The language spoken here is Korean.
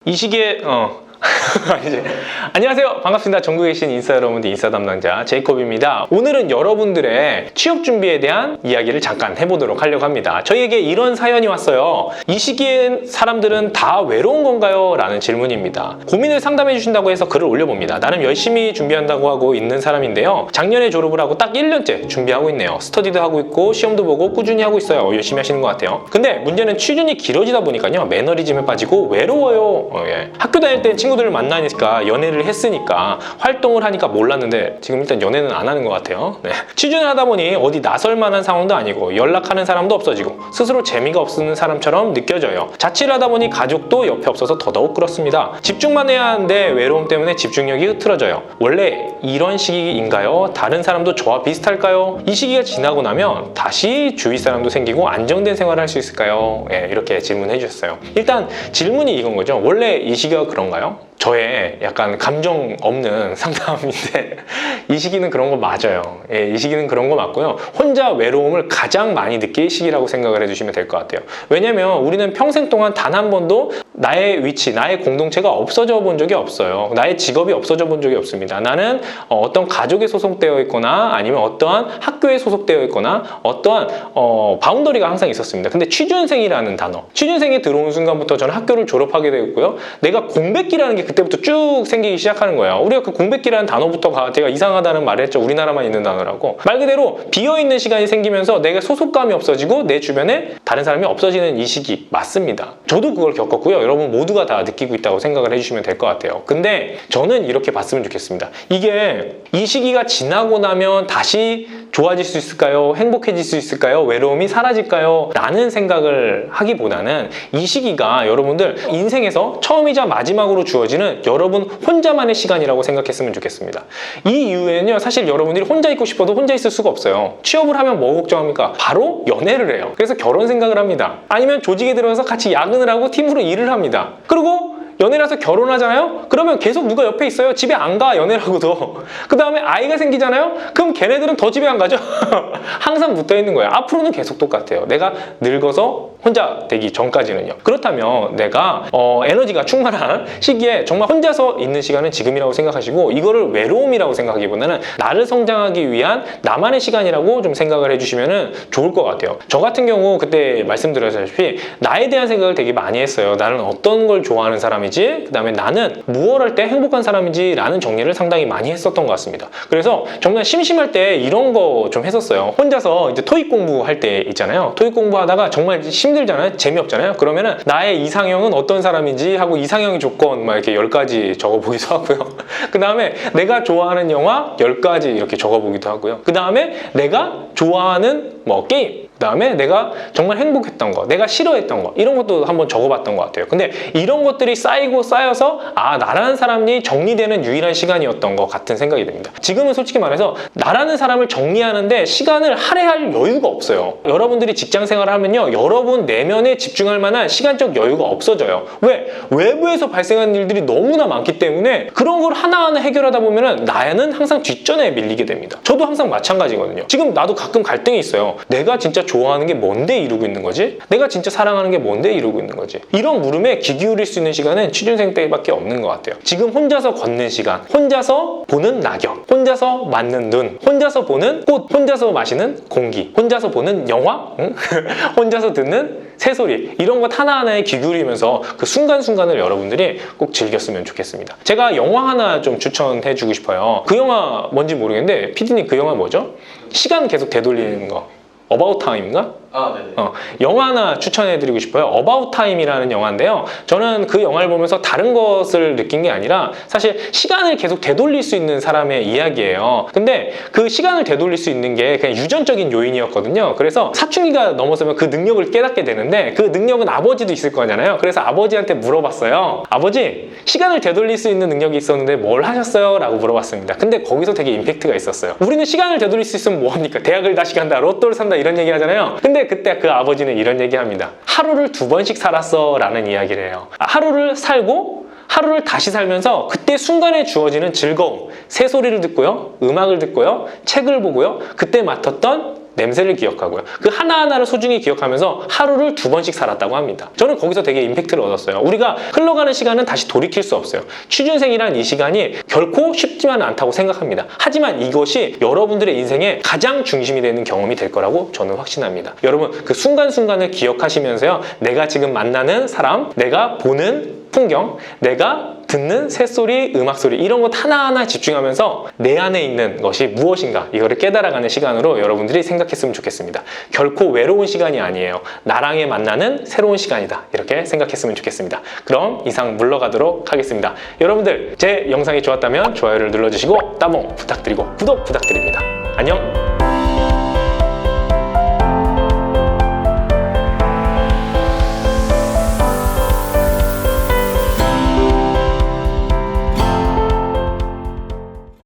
이 시기에 안녕하세요, 반갑습니다. 전국에 계신 인싸 여러분들, 인싸 담당자 제이콥입니다. 오늘은 여러분들의 취업 준비에 대한 이야기를 잠깐 해보도록 하려고 합니다. 저희에게 이런 사연이 왔어요. 이 시기엔 사람들은 다 외로운 건가요? 라는 질문입니다. 고민을 상담해 주신다고 해서 글을 올려봅니다. 나름 열심히 준비한다고 하고 있는 사람인데요, 작년에 졸업을 하고 딱 1년째 준비하고 있네요. 스터디도 하고 있고 시험도 보고 꾸준히 하고 있어요. 열심히 하시는 것 같아요. 근데 문제는 취준이 길어지다 보니까요, 매너리즘에 빠지고 외로워요. 학교 다닐 땐 친구들을 만나니까, 연애를 했으니까, 활동을 하니까 몰랐는데 지금 일단 연애는 안 하는 것 같아요. 취준을 하다 보니 어디 나설 만한 상황도 아니고 연락하는 사람도 없어지고 스스로 재미가 없는 사람처럼 느껴져요. 자취를 하다 보니 가족도 옆에 없어서 더더욱 그렇습니다. 집중만 해야 하는데 외로움 때문에 집중력이 흐트러져요. 원래 이런 시기인가요? 다른 사람도 저와 비슷할까요? 이 시기가 지나고 나면 다시 주위 사람도 생기고 안정된 생활을 할 수 있을까요? 이렇게 질문해 주셨어요. 일단 질문이 이건 거죠. 원래 이 시기가 그런가요? 저의 약간 감정 없는 상담인데 이 시기는 그런 거 맞아요. 이 시기는 그런 거 맞고요. 혼자 외로움을 가장 많이 느낄 시기라고 생각을 해주시면 될 것 같아요. 왜냐면 우리는 평생 동안 단 한 번도 나의 위치, 나의 공동체가 없어져 본 적이 없어요. 나의 직업이 없어져 본 적이 없습니다. 나는 어떤 가족에 소속되어 있거나 아니면 어떠한 학교에 소속되어 있거나 어떠한 바운더리가 항상 있었습니다. 근데 취준생이라는 단어, 취준생이 들어온 순간부터 저는 학교를 졸업하게 되었고요. 내가 공백기라는 게 그때부터 쭉 생기기 시작하는 거예요. 우리가 그 공백기라는 단어부터가 제가 이상하다는 말을 했죠. 우리나라만 있는 단어라고. 말 그대로 비어있는 시간이 생기면서 내가 소속감이 없어지고 내 주변에 다른 사람이 없어지는 이 시기 맞습니다. 저도 그걸 겪었고요. 여러분 모두가 다 느끼고 있다고 생각을 해주시면 될 것 같아요. 근데 저는 이렇게 봤으면 좋겠습니다. 이게 이 시기가 지나고 나면 다시 좋아질 수 있을까요? 행복해질 수 있을까요? 외로움이 사라질까요? 라는 생각을 하기보다는 이 시기가 여러분들 인생에서 처음이자 마지막으로 주어지는 여러분 혼자만의 시간이라고 생각했으면 좋겠습니다. 이 이유에는요, 사실 여러분들이 혼자 있고 싶어도 혼자 있을 수가 없어요. 취업을 하면 뭐 걱정합니까? 바로 연애를 해요. 그래서 결혼 생각을 합니다. 아니면 조직에 들어가서 같이 야근을 하고 팀으로 일을 합니다. 그리고 연애를 해서 결혼하잖아요? 그러면 계속 누가 옆에 있어요. 집에 안 가, 연애를 하고도. 그 다음에 아이가 생기잖아요? 그럼 걔네들은 더 집에 안 가죠? 항상 붙어 있는 거예요. 앞으로는 계속 똑같아요. 내가 늙어서 혼자 되기 전까지는요. 그렇다면 내가 에너지가 충만한 시기에 정말 혼자서 있는 시간은 지금이라고 생각하시고, 이거를 외로움이라고 생각하기보다는 나를 성장하기 위한 나만의 시간이라고 좀 생각을 해주시면 좋을 것 같아요. 저 같은 경우 그때 말씀드렸다시피 나에 대한 생각을 되게 많이 했어요. 나는 어떤 걸 좋아하는 사람이지, 그 다음에 나는 무엇 할 때 행복한 사람인지 라는 정리를 상당히 많이 했었던 것 같습니다. 그래서 정말 심심할 때 이런 거 좀 했었어요. 혼자서 이제 토익 공부할 때 있잖아요. 토익 공부하다가 정말 힘들잖아요. 재미없잖아요. 그러면은 나의 이상형은 어떤 사람인지 하고 이상형의 조건 막 이렇게 10가지 적어보기도 하고요. 그 다음에 내가 좋아하는 영화 10가지 이렇게 적어보기도 하고요. 그 다음에 내가 좋아하는 뭐 게임, 그 다음에 내가 정말 행복했던 거, 내가 싫어했던 거, 이런 것도 한번 적어봤던 것 같아요. 근데 이런 것들이 쌓이고 쌓여서 나라는 사람이 정리되는 유일한 시간이었던 것 같은 생각이 듭니다. 지금은 솔직히 말해서 나라는 사람을 정리하는데 시간을 할애할 여유가 없어요. 여러분들이 직장 생활을 하면요, 여러분 내면에 집중할 만한 시간적 여유가 없어져요. 왜? 외부에서 발생하는 일들이 너무나 많기 때문에 그런 걸 하나하나 해결하다 보면은 나는 항상 뒷전에 밀리게 됩니다. 저도 항상 마찬가지거든요. 지금 나도 가끔 갈등이 있어요. 내가 진짜 좋아하는 게 뭔데 이루고 있는 거지? 내가 진짜 사랑하는 게 뭔데 이루고 있는 거지? 이런 물음에 귀 기울일 수 있는 시간은 취준생 때밖에 없는 것 같아요. 지금 혼자서 걷는 시간, 혼자서 보는 낙엽, 혼자서 맞는 눈, 혼자서 보는 꽃, 혼자서 마시는 공기, 혼자서 보는 영화, 혼자서 듣는 새소리, 이런 것 하나하나에 귀 기울이면서 그 순간순간을 여러분들이 꼭 즐겼으면 좋겠습니다. 제가 영화 하나 좀 추천해 주고 싶어요. 그 영화 뭔지 모르겠는데 PD님 그 영화 뭐죠? 시간 계속 되돌리는 거, About Time인가? 네네. 영화 하나 추천해드리고 싶어요. About Time이라는 영화인데요, 저는 그 영화를 보면서 다른 것을 느낀 게 아니라 사실 시간을 계속 되돌릴 수 있는 사람의 이야기예요. 근데 그 시간을 되돌릴 수 있는 게 그냥 유전적인 요인이었거든요. 그래서 사춘기가 넘어서면 그 능력을 깨닫게 되는데, 그 능력은 아버지도 있을 거잖아요. 그래서 아버지한테 물어봤어요. 아버지, 시간을 되돌릴 수 있는 능력이 있었는데 뭘 하셨어요? 라고 물어봤습니다. 근데 거기서 되게 임팩트가 있었어요. 우리는 시간을 되돌릴 수 있으면 뭐합니까? 대학을 다시 간다, 로또를 산다, 이런 얘기 하잖아요. 근데 그때 그 아버지는 이런 얘기 합니다. 하루를 2번씩 살았어 라는 이야기를 해요. 하루를 살고 하루를 다시 살면서 그때 순간에 주어지는 즐거움, 새소리를 듣고요, 음악을 듣고요, 책을 보고요, 그때 맡았던 냄새를 기억하고요. 그 하나하나를 소중히 기억하면서 하루를 2번씩 살았다고 합니다. 저는 거기서 되게 임팩트를 얻었어요. 우리가 흘러가는 시간은 다시 돌이킬 수 없어요. 취준생이란 이 시간이 결코 쉽지만 않다고 생각합니다. 하지만 이것이 여러분들의 인생의 가장 중심이 되는 경험이 될 거라고 저는 확신합니다. 여러분 그 순간순간을 기억하시면서요. 내가 지금 만나는 사람, 내가 보는 풍경, 내가 듣는 새소리, 음악소리 이런 것 하나하나 집중하면서 내 안에 있는 것이 무엇인가 이거를 깨달아가는 시간으로 여러분들이 생각했으면 좋겠습니다. 결코 외로운 시간이 아니에요. 나랑의 만나는 새로운 시간이다. 이렇게 생각했으면 좋겠습니다. 그럼 이상 물러가도록 하겠습니다. 여러분들 제 영상이 좋았다면 좋아요를 눌러주시고 따봉 부탁드리고 구독 부탁드립니다. 안녕!